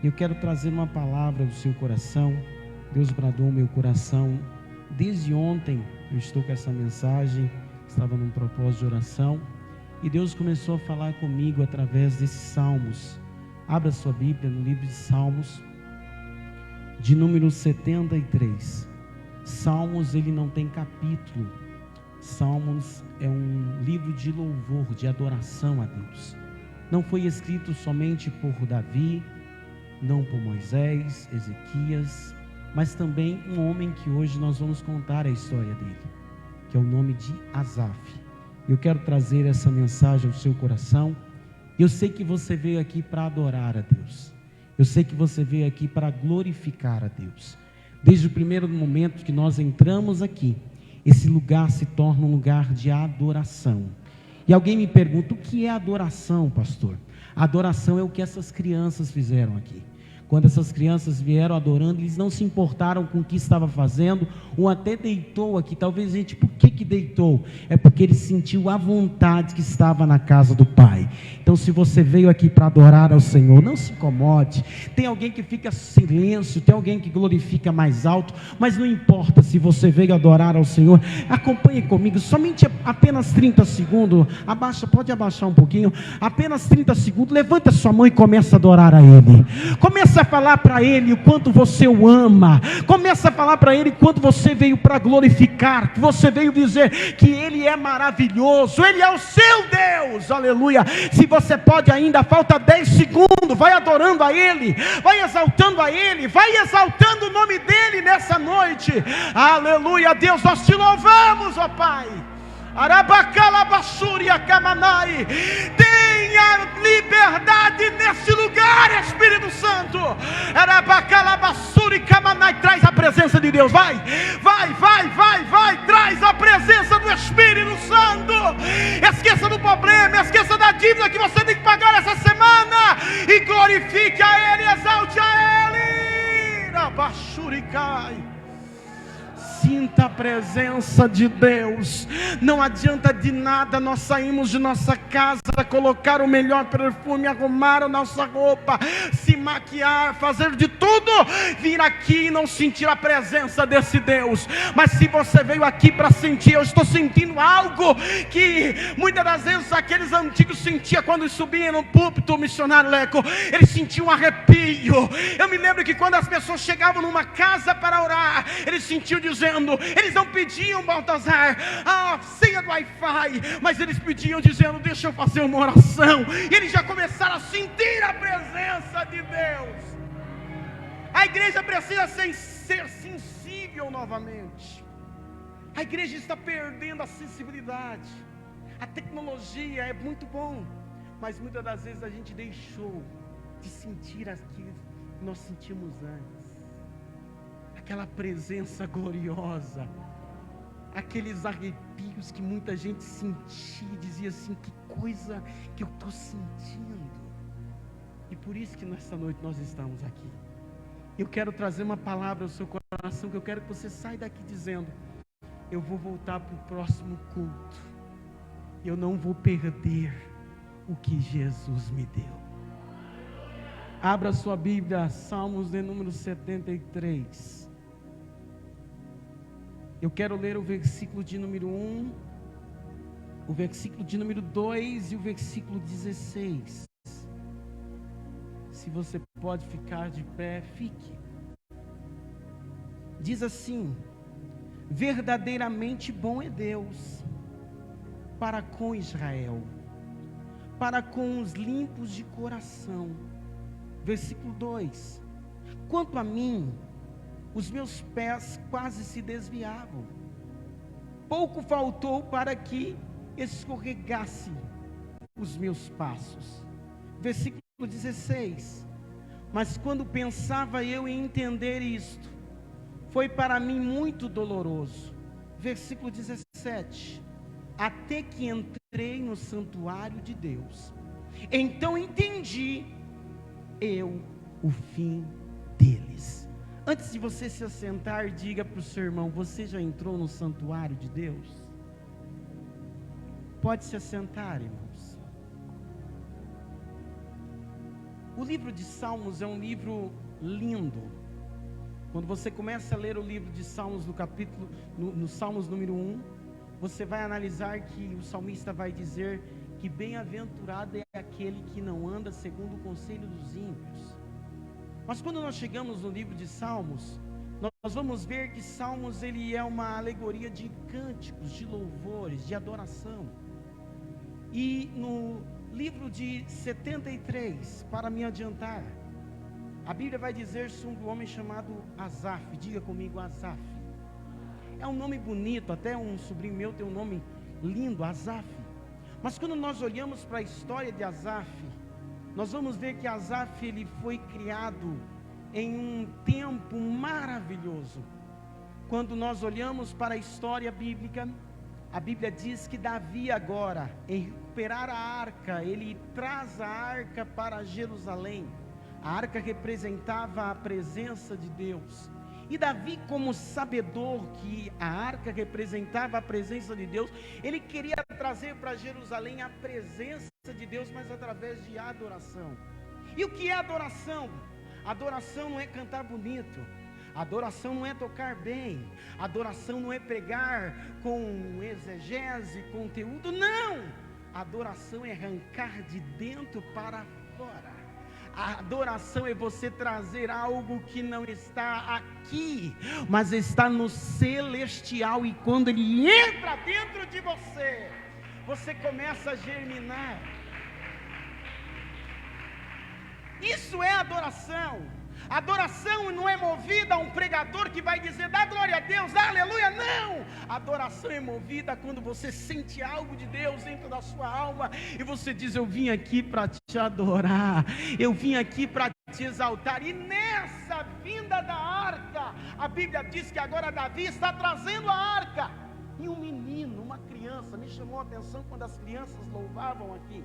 Eu quero trazer uma palavra ao seu coração. Deus bradou meu coração. Desde ontem eu estou com essa mensagem, estava num propósito de oração, e Deus começou a falar comigo através desses salmos. Abra sua Bíblia no livro de Salmos, de número 73. Salmos, ele não tem capítulo. Salmos é um livro de louvor, de adoração a Deus. Não foi escrito somente por Davi, não por Moisés, Ezequias, mas também um homem que hoje nós vamos contar a história dele, que é o nome de Asaf. Eu quero trazer essa mensagem ao seu coração. Eu sei que você veio aqui para adorar a Deus. Eu sei que você veio aqui para glorificar a Deus. Desde o primeiro momento que nós entramos aqui, esse lugar se torna um lugar de adoração. E alguém me pergunta, o que é adoração, pastor? Adoração é o que essas crianças fizeram aqui. Quando essas crianças vieram adorando, eles não se importaram com o que estava fazendo. Um até deitou aqui. Talvez a gente, por que deitou? É porque ele sentiu a vontade que estava na casa do Pai. Então, se você veio aqui para adorar ao Senhor, não se incomode. Tem alguém que fica silêncio, tem alguém que glorifica mais alto, mas não importa se você veio adorar ao Senhor. Acompanhe comigo, somente apenas 30 segundos. Pode abaixar um pouquinho. Apenas 30 segundos. Levanta sua mão e começa a adorar a Ele. Começa a falar para Ele o quanto você o ama. Começa a falar para Ele quanto você veio para glorificar, que você veio dizer que Ele é maravilhoso, Ele é o seu Deus, aleluia. Se você pode ainda, falta 10 segundos, vai adorando a Ele, vai exaltando a Ele, vai exaltando o nome dEle nessa noite, aleluia. Deus, nós te louvamos, ó Pai. Tenha liberdade nesse lugar, Espírito Santo. Traz a presença de Deus. Vai, traz a presença do Espírito Santo. Esqueça do problema, esqueça da dívida que você tem que pagar essa semana, e glorifique a Ele, exalte a Ele. Sinta a presença de Deus. Não adianta de nada nós sairmos de nossa casa, colocar o melhor perfume, arrumar a nossa roupa, se maquiar, fazer de tudo, vir aqui e não sentir a presença desse Deus. Mas se você veio aqui para sentir, eu estou sentindo algo que muitas das vezes aqueles antigos sentiam quando subiam no púlpito, o missionário Leco, eles sentiam um arrepio. Eu me lembro que quando as pessoas chegavam numa casa para orar, eles sentiam dizendo, eles não pediam, Baltazar, a senha do Wi-Fi, mas eles pediam dizendo, deixa eu fazer uma oração. E eles já começaram a sentir a presença de Deus. A igreja precisa ser sensível novamente. A igreja está perdendo a sensibilidade. A tecnologia é muito bom, mas muitas das vezes a gente deixou de sentir aquilo que nós sentimos antes. Aquela presença gloriosa, aqueles arrepios que muita gente sentia e dizia assim, que coisa que eu estou sentindo. E por isso que nessa noite nós estamos aqui. Eu quero trazer uma palavra ao seu coração, que eu quero que você saia daqui dizendo, eu vou voltar para o próximo culto, eu não vou perder o que Jesus me deu. Abra sua Bíblia, Salmos de número 73. Eu quero ler o versículo de número 1, o versículo de número 2 e o versículo 16. Se você pode ficar de pé, fique. Diz assim: verdadeiramente bom é Deus para com Israel, para com os limpos de coração. Versículo 2: quanto a mim, os meus pés quase se desviavam, pouco faltou para que escorregasse os meus passos. Versículo 16: mas quando pensava eu em entender isto, foi para mim muito doloroso. Versículo 17: até que entrei no santuário de Deus, então entendi eu o fim deles. Antes de você se assentar, diga para o seu irmão, você já entrou no santuário de Deus? Pode se assentar, irmãos. O livro de Salmos é um livro lindo. Quando você começa a ler o livro de Salmos no Salmos número 1, você vai analisar que o salmista vai dizer que bem-aventurado é aquele que não anda segundo o conselho dos ímpios. Mas quando nós chegamos no livro de Salmos, nós vamos ver que Salmos ele é uma alegoria de cânticos, de louvores, de adoração. E no livro de 73, para me adiantar, a Bíblia vai dizer sobre um homem chamado Asaf. Diga comigo, Asaf. É um nome bonito, até um sobrinho meu tem um nome lindo, Asaf. Mas quando nós olhamos para a história de Asaf, nós vamos ver que Asaf ele foi criado em um tempo maravilhoso. Quando nós olhamos para a história bíblica, a Bíblia diz que Davi agora, em recuperar a arca, ele traz a arca para Jerusalém. A arca representava a presença de Deus. E Davi, como sabedor que a arca representava a presença de Deus, ele queria trazer para Jerusalém a presença de Deus, mas através de adoração. E o que é adoração? Adoração não é cantar bonito, adoração não é tocar bem, adoração não é pregar com exegese, conteúdo, não! Adoração é arrancar de dentro para fora. A adoração é você trazer algo que não está aqui, mas está no celestial, e quando ele entra dentro de você, você começa a germinar. Isso é adoração. Adoração não é movida a um pregador que vai dizer, dá glória a Deus, aleluia, não. Adoração é movida quando você sente algo de Deus dentro da sua alma, e você diz, eu vim aqui para te adorar, eu vim aqui para te exaltar. E nessa vinda da arca, a Bíblia diz que agora Davi está trazendo a arca, e um menino, uma criança, me chamou a atenção quando as crianças louvavam aqui.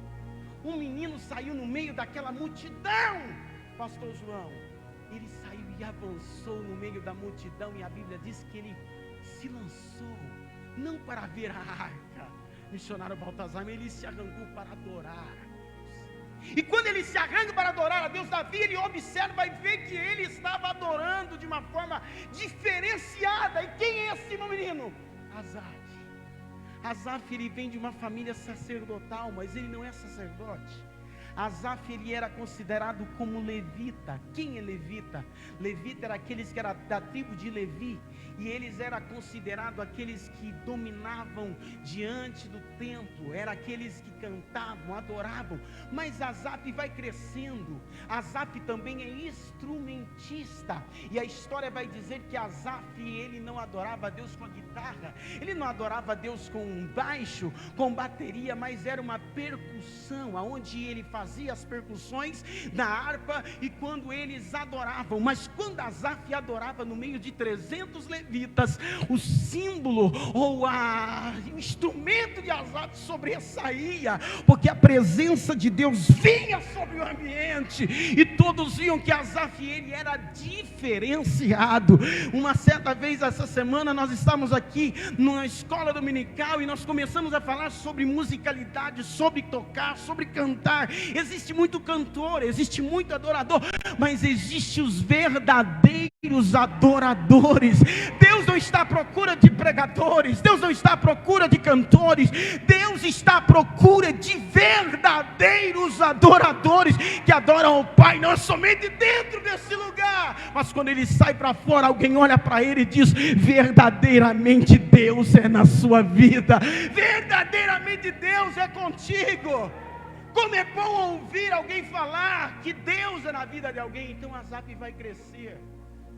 Um menino saiu no meio daquela multidão, pastor João. Ele saiu e avançou no meio da multidão, e a Bíblia diz que ele se lançou, não para ver a arca, missionário Baltazar, mas ele se arrancou para adorar a Deus. E quando ele se arranca para adorar a Deus, Davi, ele observa e vê que ele estava adorando de uma forma diferenciada. E quem é esse menino? Asaf. Asaf, ele vem de uma família sacerdotal, mas ele não é sacerdote. Asaf, ele era considerado como levita. Quem é levita? Levita era aqueles que eram da tribo de Levi, e eles eram considerados aqueles que dominavam diante do templo, eram aqueles que cantavam, adoravam. Mas Asaf vai crescendo. Asaf também é instrumentista, e a história vai dizer que Asaf, ele não adorava a Deus com a guitarra, ele não adorava a Deus com baixo, com bateria, mas era uma percussão, aonde ele fazia as percussões da harpa, e quando eles adoravam, mas quando Asaf adorava no meio de 300 levitas, o símbolo ou o instrumento de Asaf sobressaía, porque a presença de Deus vinha sobre o ambiente, e todos viam que Asaf, ele era diferenciado. Uma certa vez, essa semana, nós estávamos aqui numa escola dominical, e nós começamos a falar sobre musicalidade, sobre tocar, sobre cantar. Existe muito cantor, existe muito adorador, mas existe os verdadeiros adoradores. Deus não está à procura de pregadores, Deus não está à procura de cantores, Deus está à procura de verdadeiros adoradores, que adoram o Pai, não somente dentro desse lugar, mas quando ele sai para fora, alguém olha para ele e diz, verdadeiramente Deus é na sua vida, verdadeiramente Deus é contigo. Como é bom ouvir alguém falar que Deus é na vida de alguém. Então Asaf vai crescer,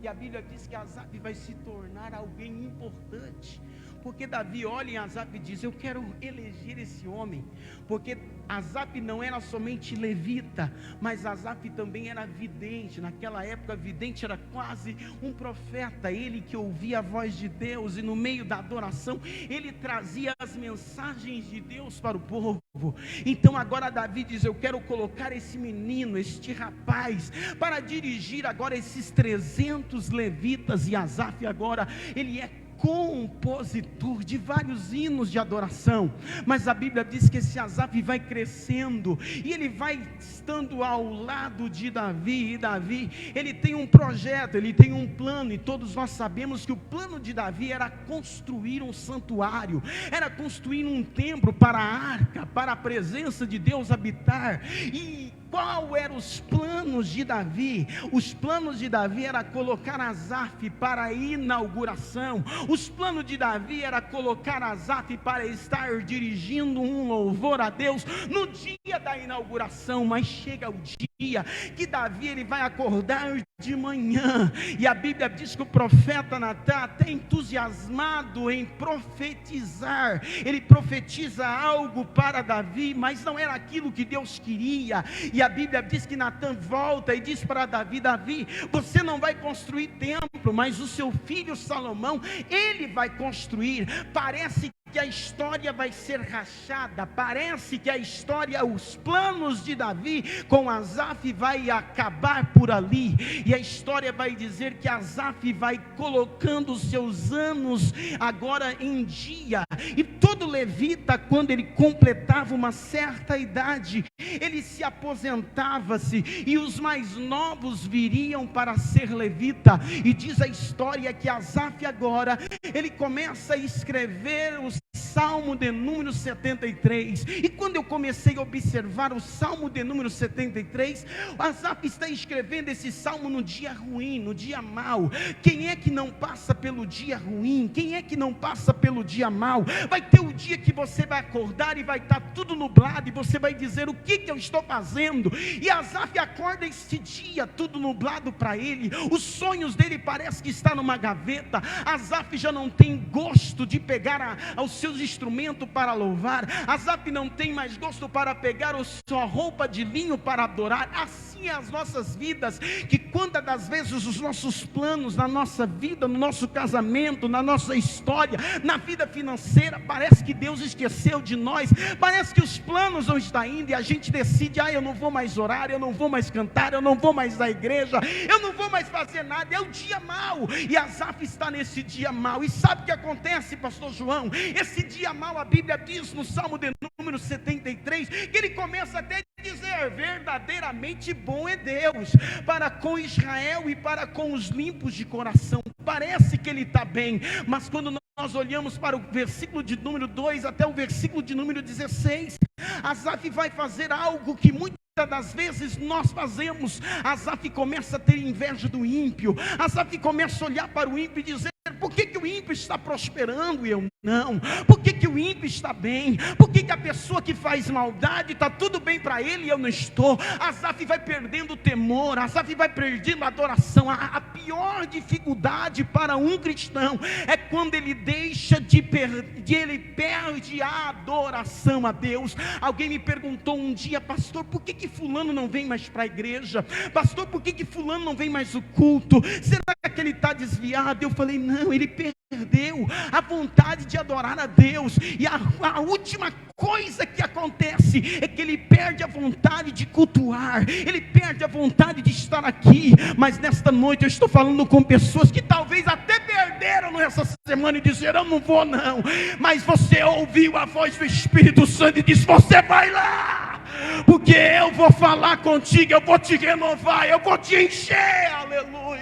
e a Bíblia diz que Asaf vai se tornar alguém importante, porque Davi olha em Asaf e diz, eu quero eleger esse homem, porque Asaf não era somente levita, mas Asaf também era vidente. Naquela época, vidente era quase um profeta, ele que ouvia a voz de Deus, e no meio da adoração, ele trazia as mensagens de Deus para o povo. Então agora Davi diz, eu quero colocar esse menino, este rapaz, para dirigir agora esses 300 levitas, e Asaf agora, ele é compositor de vários hinos de adoração, mas a Bíblia diz que esse Asaf vai crescendo, e ele vai estando ao lado de Davi, e Davi, ele tem um projeto, ele tem um plano, e todos nós sabemos que o plano de Davi era construir um santuário, era construir um templo para a arca, para a presença de Deus habitar. E qual eram os planos de Davi? Os planos de Davi era colocar Asaf para a inauguração. Os planos de Davi era colocar Asaf para estar dirigindo um louvor a Deus no dia da inauguração. Mas chega o dia que Davi ele vai acordar de manhã, e a Bíblia diz que o profeta Natan, até entusiasmado em profetizar, ele profetiza algo para Davi, mas não era aquilo que Deus queria. E a Bíblia diz que Natan volta e diz para Davi: Davi, você não vai construir templo, mas o seu filho Salomão, ele vai construir. Parece que a história vai ser rachada, parece que a história, os planos de Davi com Asaf vai acabar por ali, e a história vai dizer que Asaf vai colocando os seus anos agora em dia, e todo levita, quando ele completava uma certa idade, ele se aposentava-se, e os mais novos viriam para ser levita. E diz a história que Asaf agora, ele começa a escrever o Salmo de número 73, e quando eu comecei a observar o Salmo de número 73, Asaf está escrevendo esse salmo no dia ruim, no dia mau. Quem é que não passa pelo dia ruim? Quem é que não passa pelo dia mau? Vai ter o dia que você vai acordar e vai estar tudo nublado, e você vai dizer: o que eu estou fazendo? E Asaf acorda esse dia tudo nublado para ele, os sonhos dele parece que está numa gaveta. Asaf já não tem gosto de pegar os seus instrumentos para louvar. Asaf não tem mais gosto para pegar a sua roupa de linho para adorar. Assim é as nossas vidas, que quantas das vezes os nossos planos na nossa vida, no nosso casamento, na nossa história, na vida financeira, parece que Deus esqueceu de nós, parece que os planos não estão indo, e a gente decide: eu não vou mais orar, eu não vou mais cantar, eu não vou mais à igreja, eu não vou mais fazer nada. É o dia mau, e Asaf está nesse dia mau. E sabe o que acontece, pastor João? Esse dia mau, a Bíblia diz no Salmo de número 73, que ele começa até a dizer: verdadeiramente bom é Deus para com Israel e para com os limpos de coração. Parece que ele está bem, mas quando nós olhamos para o versículo de número 2 até o versículo de número 16, Asaf vai fazer algo que muitas das vezes nós fazemos. Asaf começa a ter inveja do ímpio. Asaf começa a olhar para o ímpio e dizer: por que o ímpio está prosperando e eu não? Por que o ímpio está bem? Por que a pessoa que faz maldade está tudo bem para ele e eu não estou? Asaf vai perdendo o temor, Asaf vai perdendo a adoração. A pior dificuldade para um cristão é quando ele deixa ele perde a adoração a Deus. Alguém me perguntou um dia: pastor, por que fulano não vem mais para a igreja? Pastor, por que fulano não vem mais o culto? Será que ele está desviado? Eu falei: não, ele perdeu a vontade de adorar a Deus. E a última coisa que acontece é que ele perde a vontade de cultuar, ele perde a vontade de estar aqui. Mas nesta noite eu estou falando com pessoas que talvez até perderam nessa semana e disseram: eu não vou não. Mas você ouviu a voz do Espírito Santo e disse: você vai lá, porque eu vou falar contigo, eu vou te renovar, eu vou te encher. Aleluia.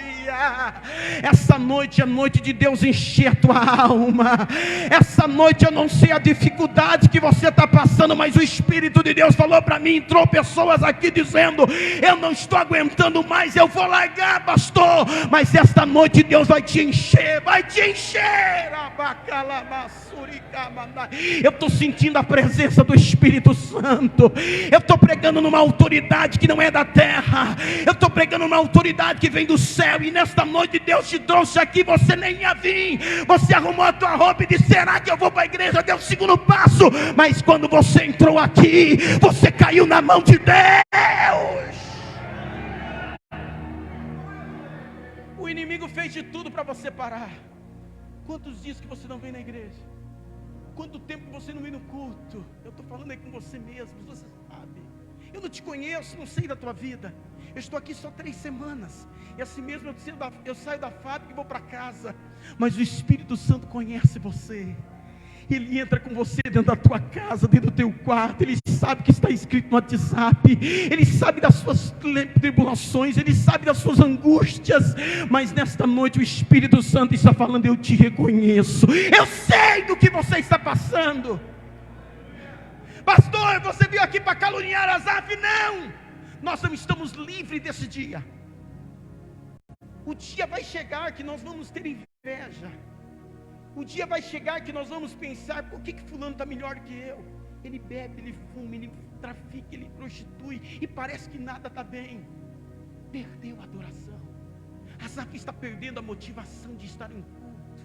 Essa noite é noite de Deus encher a tua alma. Essa noite eu não sei a dificuldade que você está passando, mas o Espírito de Deus falou para mim, entrou pessoas aqui dizendo: eu não estou aguentando mais, eu vou largar, pastor. Mas esta noite Deus vai te encher, vai te encher. Eu estou sentindo a presença do Espírito Santo. Eu estou pregando numa autoridade que não é da terra, eu estou pregando numa autoridade que vem do céu. E nesta noite Deus te trouxe aqui, você nem ia vir, você arrumou a tua roupa e disse: será que eu vou para a igreja? Deu o segundo passo, mas quando você entrou aqui, você caiu na mão de Deus. O inimigo fez de tudo para você parar. Quantos dias que você não vem na igreja? Quanto tempo que você não vem no culto? Eu estou falando aí com você mesmo, você sabe. Eu não te conheço, não sei da tua vida. Eu estou aqui só 3 semanas. E assim mesmo eu saio da fábrica e vou para casa. Mas o Espírito Santo conhece você. Ele entra com você dentro da tua casa, dentro do teu quarto. Ele sabe o que está escrito no WhatsApp. Ele sabe das suas tribulações. Ele sabe das suas angústias. Mas nesta noite o Espírito Santo está falando: eu te reconheço. Eu sei do que você está passando. Pastor, você veio aqui para caluniar Asaf? Não! Nós não estamos livres desse dia. O dia vai chegar que nós vamos ter inveja. O dia vai chegar que nós vamos pensar: por que fulano está melhor que eu? Ele bebe, ele fuma, ele trafica, ele prostitui, e parece que nada está bem. Perdeu a adoração. Asaf está perdendo a motivação de estar em culto.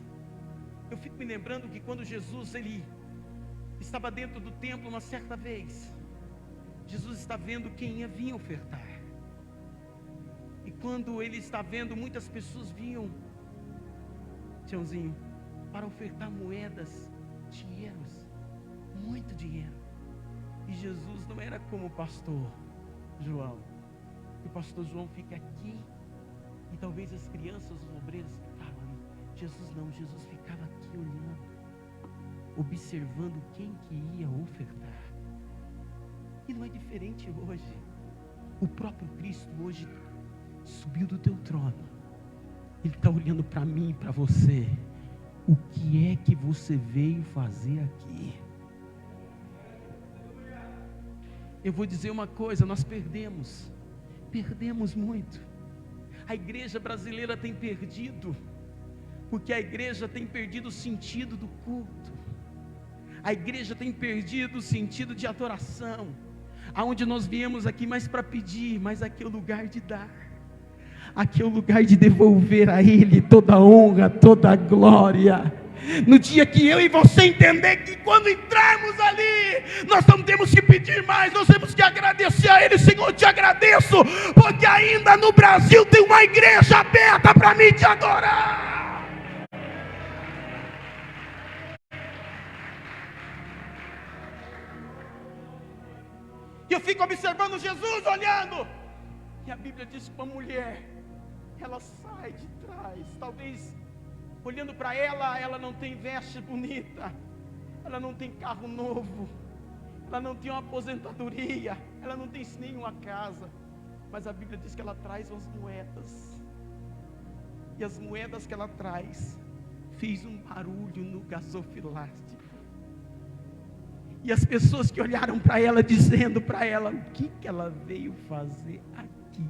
Eu fico me lembrando que quando Jesus ele estava dentro do templo uma certa vez, Jesus está vendo quem ia vir ofertar. E quando ele está vendo, muitas pessoas vinham, Tiãozinho, para ofertar moedas, dinheiros, muito dinheiro. E Jesus não era como o pastor João. O pastor João fica aqui, e talvez as crianças, os obreiros ficavam ali. Jesus não, Jesus ficava aqui olhando, observando quem que ia ofertar. E não é diferente hoje. O próprio Cristo hoje subiu do teu trono. Ele está olhando para mim e para você. O que é que você veio fazer aqui? Eu vou dizer uma coisa: nós perdemos muito. A igreja brasileira tem perdido, porque a igreja tem perdido o sentido do culto. A igreja tem perdido o sentido de adoração. Aonde nós viemos aqui mais para pedir, mas aqui é o lugar de dar. Aqui é o lugar de devolver a Ele toda a honra, toda a glória. No dia que eu e você entender que quando entrarmos ali, nós não temos que pedir mais, nós temos que agradecer a Ele. Senhor, te agradeço, porque ainda no Brasil tem uma igreja aberta para mim te adorar. E eu fico observando Jesus olhando, e a Bíblia diz que uma mulher, ela sai de trás, talvez olhando para ela, ela não tem veste bonita, ela não tem carro novo, ela não tem uma aposentadoria, ela não tem nenhuma casa, mas a Bíblia diz que ela traz umas moedas, e as moedas que ela traz fez um barulho no gasofilástico. E as pessoas que olharam para ela, dizendo para ela: o que ela veio fazer aqui?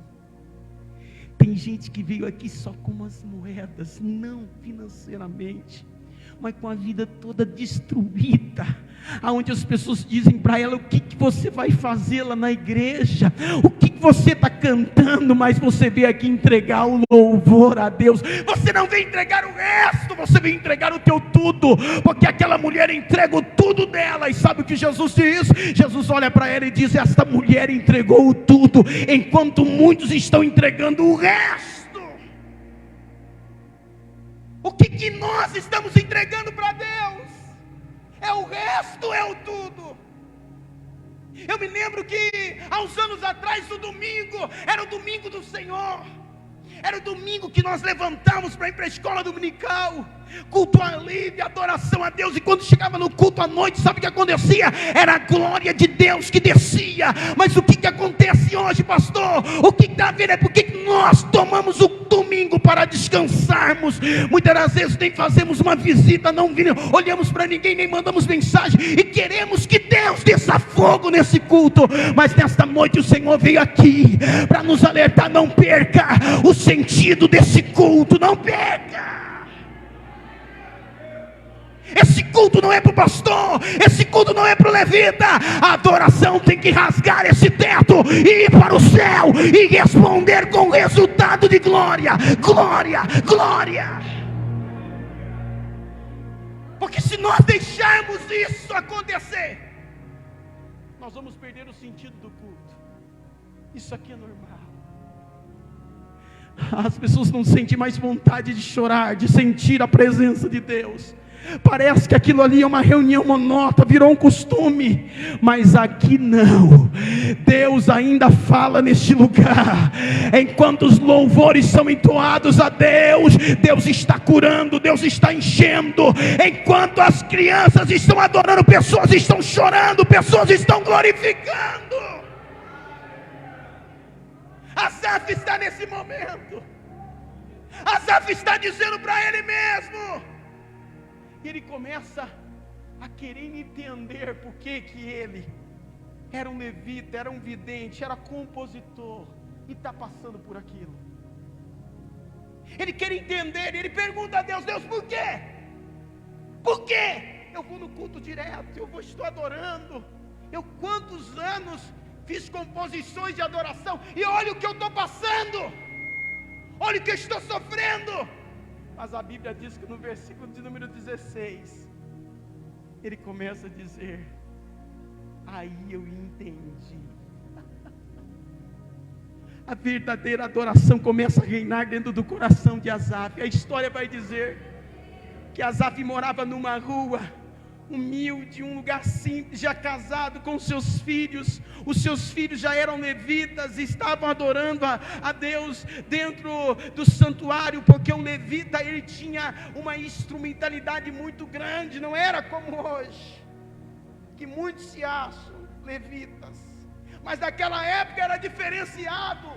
Tem gente que veio aqui só com umas moedas, não financeiramente, mas com a vida toda destruída, aonde as pessoas dizem para ela: o que você vai fazer lá na igreja? O que você está cantando? Mas você veio aqui entregar o louvor a Deus. Você não veio entregar o resto, você veio entregar o teu tudo, porque aquela mulher entrega o tudo dela. E sabe o que Jesus diz? Jesus olha para ela e diz: esta mulher entregou o tudo, enquanto muitos estão entregando o resto. O que nós estamos entregando para Deus? É o resto, é o tudo. Eu me lembro que há uns anos atrás, o domingo era o domingo do Senhor. Era o domingo que nós levantamos para ir para a escola dominical, culto livre, adoração a Deus. E quando chegava no culto à noite, sabe o que acontecia? Era a glória de Deus que descia. Mas o que acontece hoje, pastor? O que está a ver é porque nós tomamos o domingo para descansarmos. Muitas das vezes nem fazemos uma visita, não olhamos para ninguém, nem mandamos mensagem, e queremos que Deus desça fogo nesse culto. Mas nesta noite o Senhor veio aqui para nos alertar: não perca o sentido desse culto, não perca. Esse culto não é para o pastor, esse culto não é para o levita. A adoração tem que rasgar esse teto e ir para o céu e responder com resultado de glória, glória, glória. Porque se nós deixarmos isso acontecer, nós vamos perder o sentido do culto. Isso aqui é normal. As pessoas não sentem mais vontade de chorar, de sentir a presença de Deus, Parece que aquilo ali é uma reunião monótona, virou um costume, mas aqui não. Deus ainda fala neste lugar. Enquanto os louvores são entoados a Deus, Deus está curando, Deus está enchendo. Enquanto as crianças estão adorando, pessoas estão chorando, pessoas estão glorificando. Asaf está nesse momento. Asaf está dizendo para ele mesmo. Ele começa a querer entender por que ele era um levita, era um vidente, era compositor e está passando por aquilo. Ele quer entender, ele pergunta a Deus: Deus, por quê? Por quê? Eu vou no culto direto, estou adorando. Eu quantos anos fiz composições de adoração e olha o que eu estou passando, olha o que eu estou sofrendo. Mas a Bíblia diz que no versículo de número 16, ele começa a dizer: aí eu entendi. A verdadeira adoração começa a reinar dentro do coração de Asaf. A história vai dizer que Asaf morava numa rua humilde, um lugar simples, já casado com seus filhos. Os seus filhos já eram levitas e estavam adorando a Deus dentro do santuário, porque o levita, ele tinha uma instrumentalidade muito grande. Não era como hoje, que muitos se acham levitas, mas naquela época era diferenciado.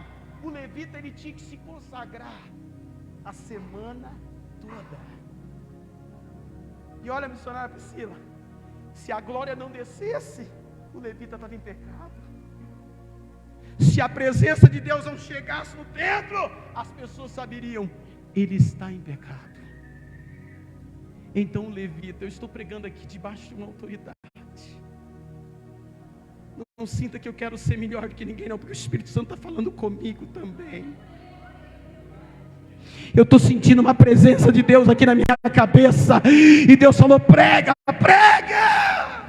O levita, ele tinha que se consagrar a semana toda. E olha, missionária Priscila, se a glória não descesse, o levita estava em pecado. Se a presença de Deus não chegasse no templo, as pessoas saberiam: ele está em pecado. Então o levita, eu estou pregando aqui debaixo de uma autoridade. Não sinta que eu quero ser melhor do que ninguém, não, porque o Espírito Santo está falando comigo também. Eu estou sentindo uma presença de Deus aqui na minha cabeça, e Deus falou: prega, prega.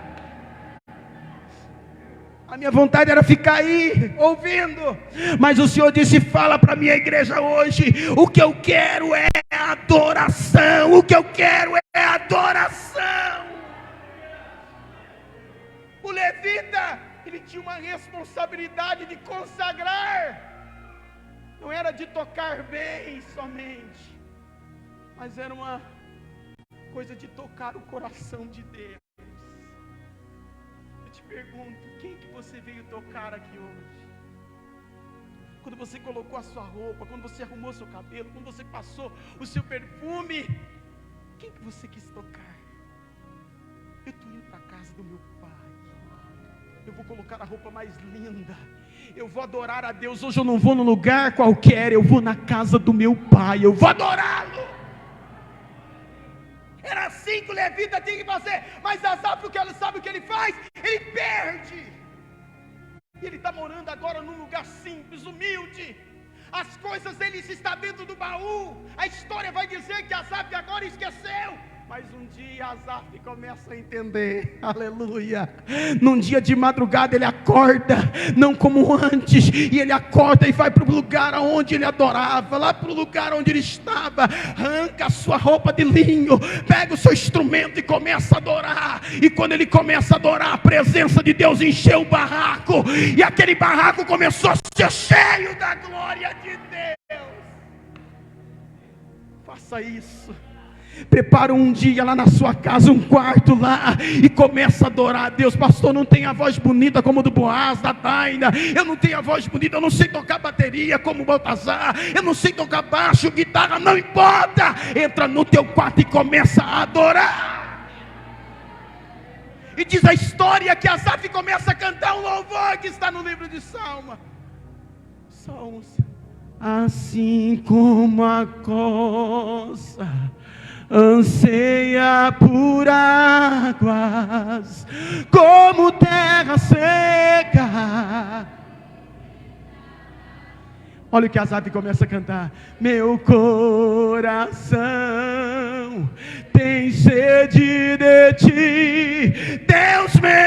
A minha vontade era ficar aí, ouvindo, mas o Senhor disse: fala para a minha igreja hoje, o que eu quero é adoração, o que eu quero é adoração. O levita, ele tinha uma responsabilidade de consagrar. Não era de tocar bem somente, mas era uma coisa de tocar o coração de Deus. Eu te pergunto, quem que você veio tocar aqui hoje? Quando você colocou a sua roupa, quando você arrumou seu cabelo, quando você passou o seu perfume, quem que você quis tocar? Eu estou indo para a casa do meu pai, eu vou colocar a roupa mais linda, eu vou adorar a Deus. Hoje eu não vou num lugar qualquer, eu vou na casa do meu pai, eu vou adorá-lo. Era assim que o levita tinha que fazer. Mas Asaf, o que ele sabe o que ele faz? Ele perde. E ele está morando agora num lugar simples, humilde. As coisas dele estão dentro do baú. A história vai dizer que Asaf agora esqueceu. Mas um dia Asaf começa a entender, aleluia. Num dia de madrugada ele acorda, não como antes, e ele acorda e vai para o lugar onde ele adorava, lá para o lugar onde ele estava, arranca a sua roupa de linho, pega o seu instrumento e começa a adorar. E quando ele começa a adorar, a presença de Deus encheu o barraco, e aquele barraco começou a ser cheio da glória de Deus. Faça isso. Prepara um dia lá na sua casa, um quarto lá, e começa a adorar a Deus. Pastor, não tem a voz bonita como do Boaz, da Taina, eu não tenho a voz bonita, eu não sei tocar bateria como o Baltazar, eu não sei tocar baixo, guitarra, não importa. Entra no teu quarto e começa a adorar. E diz a história que Asaf começa a cantar um louvor que está no livro de Salmos. Assim como a costa anseia por águas, como terra seca. Olha o que Asaf começa a cantar: meu coração tem sede de ti, Deus meu.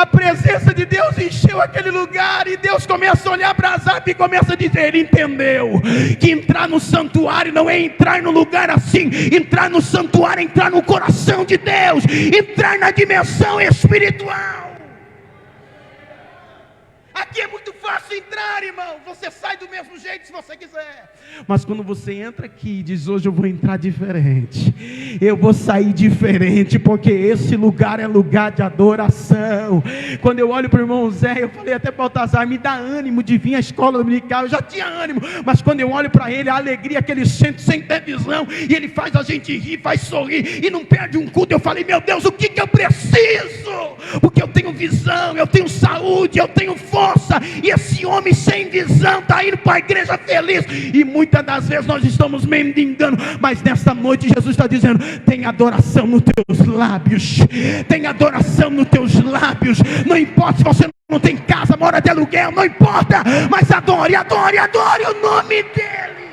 A presença de Deus encheu aquele lugar, e Deus começa a olhar para Asaf e começa a dizer: ele entendeu que entrar no santuário não é entrar no lugar assim, entrar no santuário é entrar no coração de Deus, entrar na dimensão espiritual. Aqui é muito fácil entrar, irmão. Você sai do mesmo jeito se você quiser. Mas quando você entra aqui e diz: hoje eu vou entrar diferente, eu vou sair diferente, porque esse lugar é lugar de adoração. Quando eu olho para o irmão Zé, eu falei até para o Baltazar: me dá ânimo de vir à escola dominical. Eu já tinha ânimo, mas quando eu olho para ele, a alegria que ele sente sem ter visão, e ele faz a gente rir, faz sorrir, e não perde um culto. Eu falei: meu Deus, o que eu preciso? Porque eu tenho visão, eu tenho saúde, eu tenho força. E esse homem sem visão está indo para a igreja feliz. E muitas das vezes nós estamos mendigando, mas nessa noite Jesus está dizendo: tem adoração nos teus lábios, tem adoração nos teus lábios. Não importa se você não tem casa, mora de aluguel, não importa, mas adore, adore, adore o nome dele.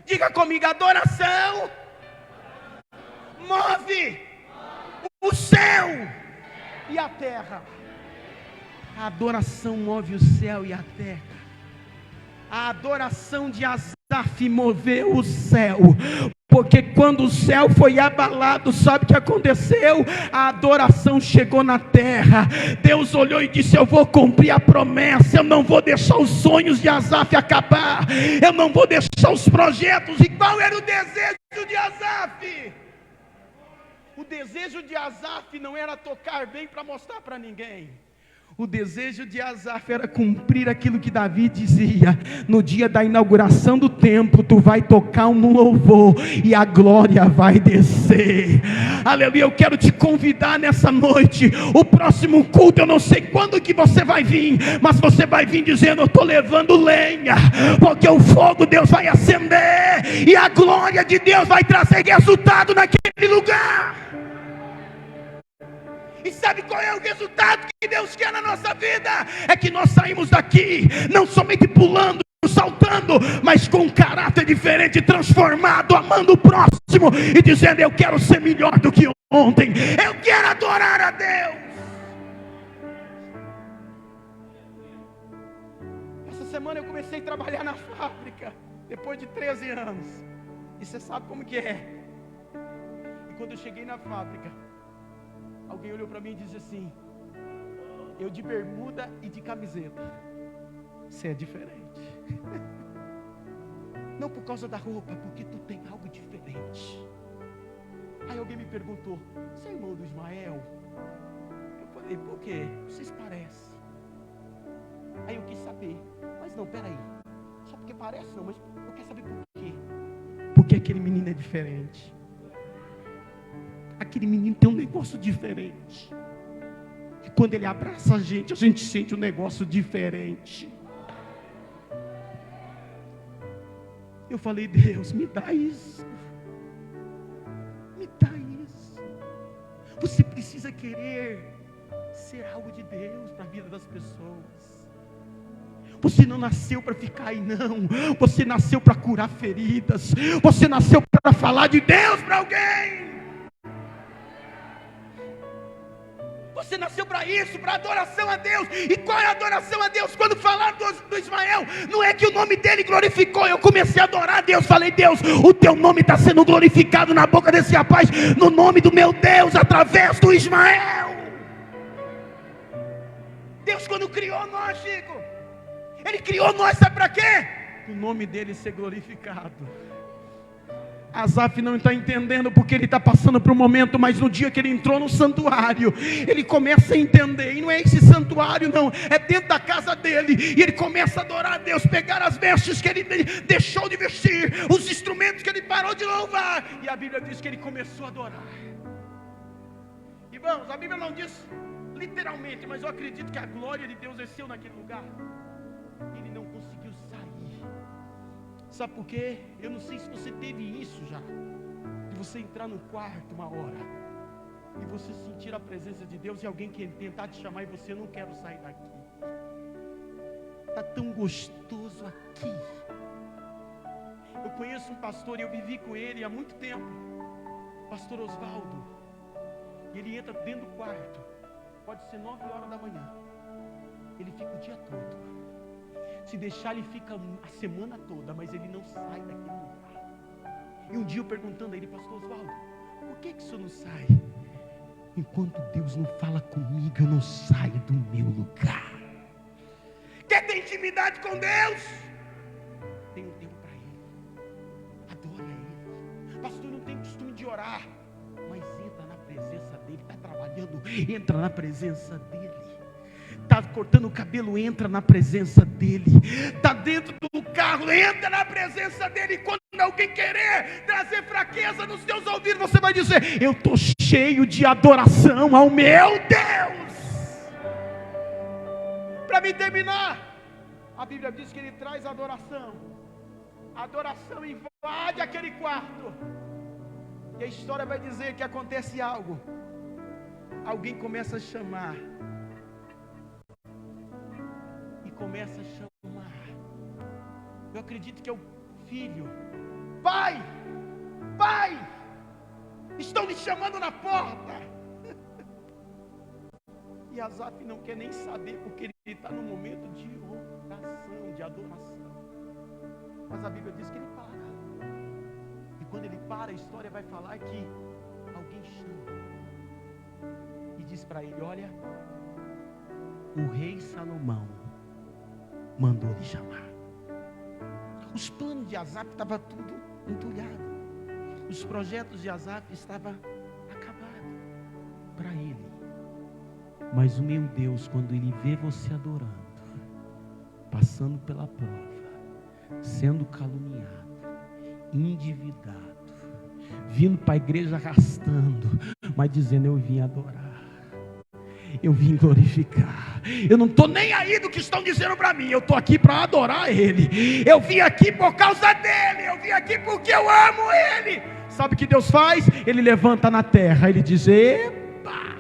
Diga comigo: adoração move o céu e a terra. A adoração move o céu e a terra. A adoração de Asaf moveu o céu, porque quando o céu foi abalado, sabe o que aconteceu? A adoração chegou na terra. Deus olhou e disse: eu vou cumprir a promessa, eu não vou deixar os sonhos de Asaf acabar, eu não vou deixar os projetos. E qual era o desejo de Asaf? O desejo de Asaf não era tocar bem para mostrar para ninguém. O desejo de Asaf era cumprir aquilo que Davi dizia: no dia da inauguração do templo, tu vai tocar um louvor e a glória vai descer. Aleluia. Eu quero te convidar nessa noite. O próximo culto, eu não sei quando que você vai vir, mas você vai vir dizendo: eu estou levando lenha, porque o fogo Deus vai acender, e a glória de Deus vai trazer resultado naquele lugar. E sabe qual é o resultado que Deus quer na nossa vida? É que nós saímos daqui não somente pulando, saltando, mas com um caráter diferente, transformado, amando o próximo e dizendo: eu quero ser melhor do que ontem, eu quero adorar a Deus. Essa semana eu comecei a trabalhar na fábrica, depois de 13 anos, e você sabe como que é. E quando eu cheguei na fábrica, alguém olhou para mim e disse assim: eu de bermuda e de camiseta, você é diferente. Não por causa da roupa, porque tu tem algo diferente. Aí alguém me perguntou: você é irmão do Ismael? Eu falei: por quê? Vocês parecem. Aí eu quis saber: mas não, peraí, só porque parece não, mas eu quero saber por quê. Porque aquele menino é diferente. Aquele menino tem um negócio diferente. E quando ele abraça a gente sente um negócio diferente. Eu falei: Deus, me dá isso. Me dá isso. Você precisa querer ser algo de Deus para a vida das pessoas. Você não nasceu para ficar aí, não. Você nasceu para curar feridas. Você nasceu para falar de Deus para alguém. Você nasceu para isso, para adoração a Deus. E qual é a adoração a Deus? Quando falaram do Ismael, não é que o nome dele glorificou. Eu comecei a adorar a Deus. Falei: Deus, o teu nome está sendo glorificado na boca desse rapaz, no nome do meu Deus, através do Ismael. Deus, quando criou nós, Chico, Ele criou nós, sabe para quê? O nome dele ser glorificado. Asaf não está entendendo porque ele está passando por um momento, mas no dia que ele entrou no santuário, ele começa a entender, e não é esse santuário não, é dentro da casa dele, e ele começa a adorar a Deus, pegar as vestes que ele deixou de vestir, os instrumentos que ele parou de louvar, e a Bíblia diz que ele começou a adorar. Irmãos, a Bíblia não diz literalmente, mas eu acredito que a glória de Deus desceu naquele lugar. Ele não conseguiu sair. Sabe por quê? Eu não sei se você teve isso já, de você entrar no quarto uma hora e você sentir a presença de Deus e alguém quer tentar te chamar e você: não quero sair daqui. Está tão gostoso aqui. Eu conheço um pastor e eu vivi com ele há muito tempo. Pastor Osvaldo, e ele entra dentro do quarto, pode ser 9 horas da manhã, ele fica o dia todo, se deixar ele fica a semana toda, mas ele não sai daquele lugar. E um dia eu perguntando a ele: pastor Osvaldo, por que o senhor não sai? Enquanto Deus não fala comigo, eu não saio do meu lugar. Quer ter intimidade com Deus? Tem um tempo para Ele, adora Ele. Pastor, não tem costume de orar, mas entra na presença dEle. Está trabalhando, entra na presença dEle. Está cortando o cabelo, entra na presença dEle. Está dentro do carro, entra na presença dEle. E quando alguém querer trazer fraqueza nos teus ouvidos, você vai dizer: eu estou cheio de adoração ao meu Deus. Para me terminar, a Bíblia diz que Ele traz adoração. A adoração invade aquele quarto, e a história vai dizer que acontece algo. Alguém começa a chamar, começa a chamar. Eu acredito que é o filho: pai, pai, estão me chamando na porta. E Asaf não quer nem saber, porque ele está num momento de oração, de adoração. Mas a Bíblia diz que ele para, e quando ele para, a história vai falar que alguém chama e diz para ele: olha, o rei Salomão mandou lhe chamar. Os planos de Asaf estavam tudo entulhado. Os projetos de Asaf estavam acabados para ele. Mas o meu Deus, quando Ele vê você adorando, passando pela prova, sendo caluniado, endividado, vindo para a igreja arrastando, mas dizendo: eu vim adorar, eu vim glorificar, eu não estou nem aí do que estão dizendo para mim, eu estou aqui para adorar Ele, eu vim aqui por causa dEle, eu vim aqui porque eu amo Ele. Sabe o que Deus faz? Ele levanta na terra, Ele diz: epa,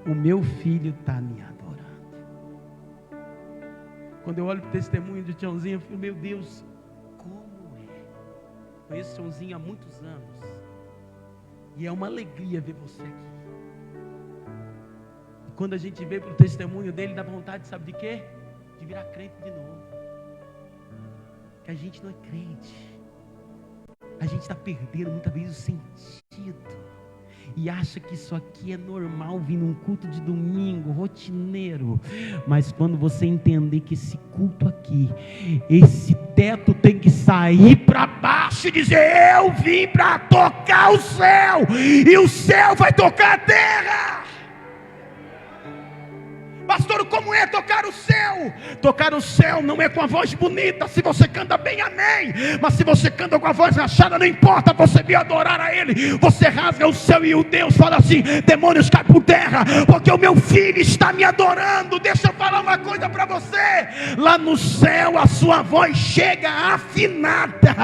o meu filho está me adorando. Quando eu olho para o testemunho de Tiãozinho, eu falo: meu Deus, como é? Conheço Tiãozinho há muitos anos, e é uma alegria ver você aqui. Quando a gente vê pelo testemunho dele, dá vontade, sabe de quê? De virar crente de novo. Que a gente não é crente, a gente está perdendo muitas vezes o sentido, e acha que isso aqui é normal, vir num culto de domingo, rotineiro. Mas quando você entender que esse culto aqui, esse teto tem que sair para baixo e dizer: eu vim para tocar o céu, e o céu vai tocar a terra. Pastor, como é tocar o céu? Tocar o céu não é com a voz bonita. Se você canta bem, amém. Mas se você canta com a voz rachada, não importa, você vir adorar a Ele. Você rasga o céu e o Deus fala assim: demônios caem por terra, porque o meu filho está me adorando. Deixa eu falar uma coisa para você. Lá no céu a sua voz chega afinada.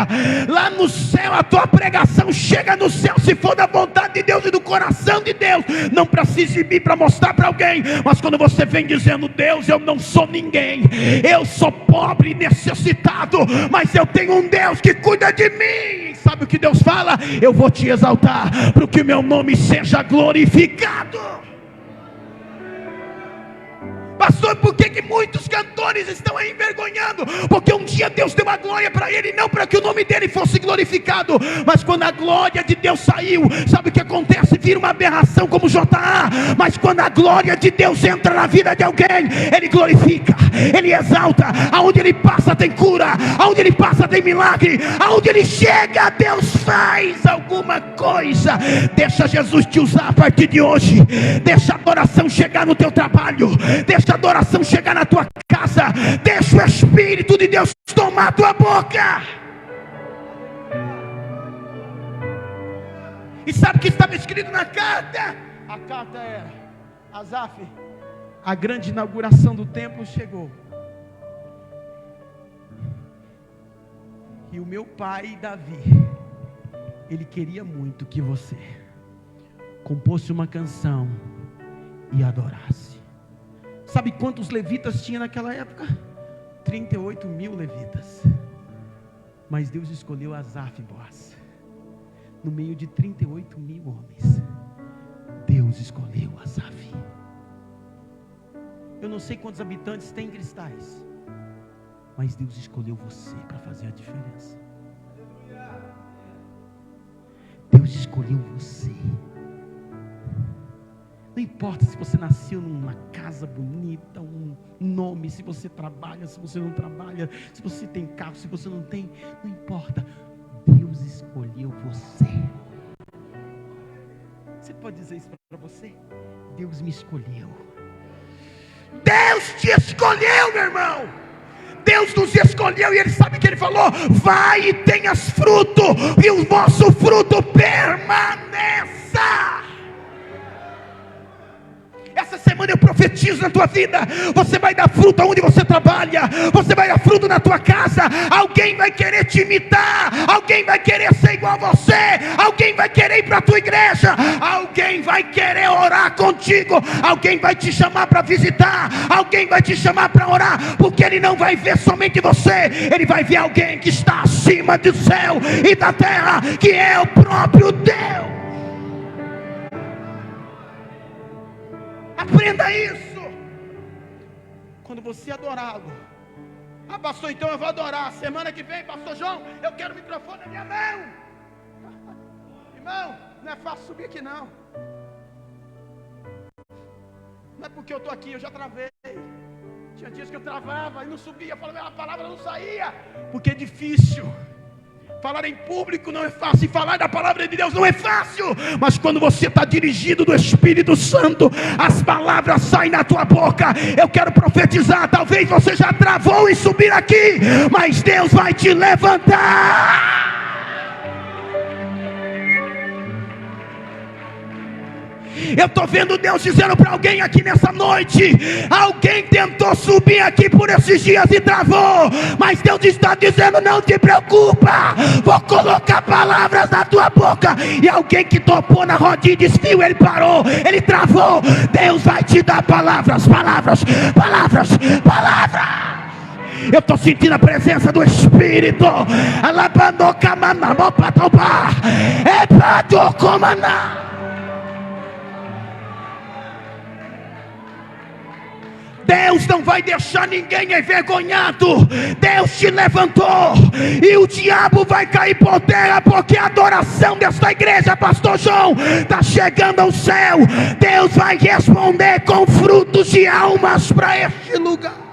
Lá no céu a tua pregação chega no céu, se for da vontade de Deus e do coração de Deus. Não precisa exibir para mostrar para alguém. Mas quando você vem dizendo: Deus, eu não sou ninguém, eu sou pobre e necessitado, mas eu tenho um Deus que cuida de mim. Sabe o que Deus fala? Eu vou te exaltar, para que o meu nome seja glorificado. Pastor, por que muitos cantores estão aí envergonhando? Porque um dia Deus deu a glória para ele, não para que o nome dele fosse glorificado. Mas quando a glória de Deus saiu, sabe o que acontece? Vira uma aberração como J.A. Mas quando a glória de Deus entra na vida de alguém, Ele glorifica, Ele exalta. Aonde Ele passa tem cura, aonde Ele passa tem milagre, aonde Ele chega, Deus faz alguma coisa. Deixa Jesus te usar a partir de hoje. Deixa a adoração chegar no teu trabalho, deixa a adoração chegar na tua casa, deixa o Espírito de Deus tomar a tua boca. E sabe o que estava escrito na carta? A carta era: Asaf, a grande inauguração do templo chegou, e o meu pai Davi, ele queria muito que você compôsse uma canção e adorasse. Sabe quantos levitas tinha naquela época? 38 mil levitas. Mas Deus escolheu Asaf, Boaz. no meio de 38 mil homens, Deus escolheu Asaf. Eu não sei quantos habitantes tem Cristais, mas Deus escolheu você para fazer a diferença. Deus escolheu você. Não importa se você nasceu numa casa bonita, um nome, se você trabalha, se você não trabalha, se você tem carro, se você não tem, não importa. Deus escolheu você. Você pode dizer isso para você? Deus me escolheu. Deus te escolheu, meu irmão. Deus nos escolheu e Ele sabe que Ele falou: vai e tenhas fruto, e o vosso fruto permaneça. Essa semana eu profetizo na tua vida: você vai dar fruto aonde você trabalha, você vai dar fruto na tua casa. Alguém vai querer te imitar, alguém vai querer ser igual a você, alguém vai querer ir para a tua igreja, alguém vai querer orar contigo, alguém vai te chamar para visitar, alguém vai te chamar para orar, porque Ele não vai ver somente você, Ele vai ver alguém que está acima do céu e da terra, que é o próprio Deus. Aprenda isso. Quando você adorá-lo: ah, pastor, então eu vou adorar. Semana que vem, pastor João, eu quero o microfone na minha mão. Irmão, não é fácil subir aqui não. Não é porque eu estou aqui, eu já travei. Tinha dias que eu travava e não subia, a palavra não saía, porque é difícil. Falar em público não é fácil, e falar da palavra de Deus não é fácil, mas quando você está dirigido do Espírito Santo, as palavras saem na tua boca. Eu quero profetizar: talvez você já travou em subir aqui, mas Deus vai te levantar. Eu estou vendo Deus dizendo para alguém aqui nessa noite: alguém tentou subir aqui por esses dias e travou, mas Deus está dizendo: não te preocupa, vou colocar palavras na tua boca. E alguém que topou na rodinha de desfio, ele parou, ele travou. Deus vai te dar palavras, palavras, palavras, palavras. Eu estou sentindo a presença do Espírito. Deus não vai deixar ninguém envergonhado. Deus te levantou, e o diabo vai cair por terra, porque a adoração desta igreja, pastor João, está chegando ao céu. Deus vai responder com frutos de almas para este lugar.